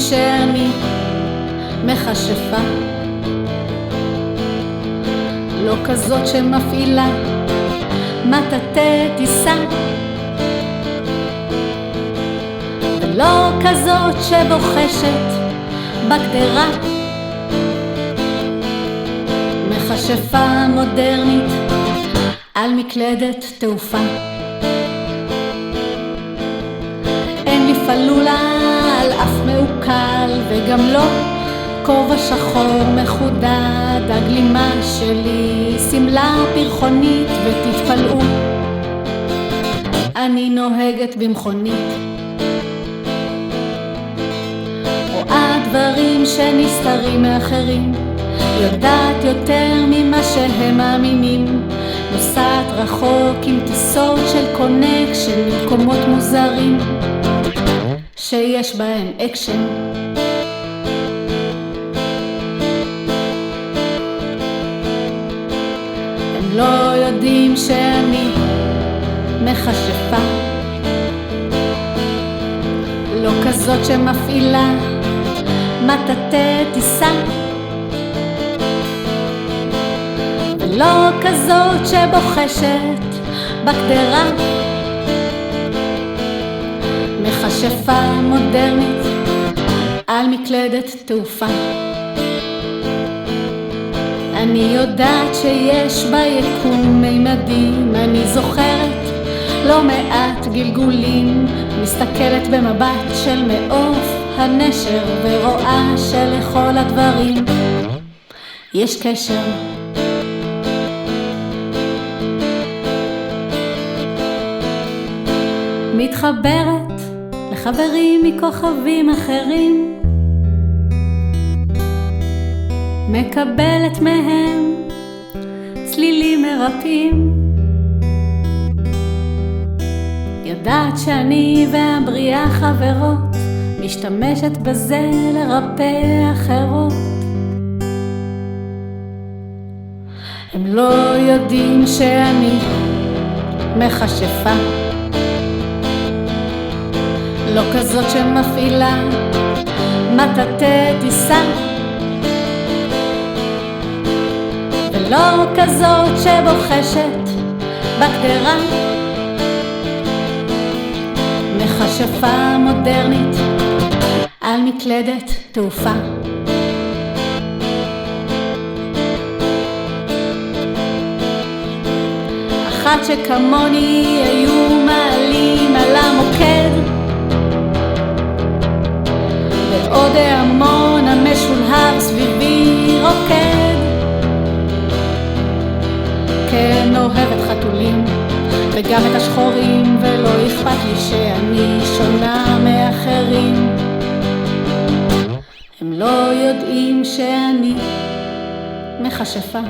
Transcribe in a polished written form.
שאני מכשפה, לא כזאת שמפעילה מטאטא טיסה, ולא כזאת שבוחשת בגדרה. מכשפה מודרנית על מקלדת תעופה. אין לי פלולה על אף מעוקל, וגם לא כובע שחור מחודד. הגלימה שלי סמלה פרחונית, ותתפלאו, אני נוהגת במכונית. רואה דברים שנסתרים מאחרים, יודעת יותר ממה שהם מאמינים. נוסעת רחוק עם טיסות של קונקשן ממקומות מוזרים שיש בהם אקשן. הם לא יודעים שאני מכשפה, לא כזאת שמפעילה מטאטא טיסה, ולא כזאת שבוחשת בגדרה. מכשפה מודרנית על מקלדת תעופה. אני יודעת שיש ביקום מימדים, אני זוכרת לא מעט גלגולים, מסתכלת במבט של מעוף הנשר, ורואה שלכל הדברים יש קשר. מתחברת לחברים מכוכבים אחרים, מקבלת מהם צלילים מרפאים. יודעת שאני והבריאה חברות, משתמשת בזה לרפא אחרות. הם לא יודעים שאני מכשפה, לא כזאת שמפעילה מטאטא טיסה, ולא כזאת שבוחשת בגדרה. מכשפה מודרנית על מקלדת תעופה. אחת שכמוני היו מעלים על המוקד, ועוד ההמון המשולהב סביבי רוקד. כן, אוהבת חתולים וגם את השחורים, ולא אכפת לי שאני שונה מאחרים. הם לא יודעים שאני מכשפה.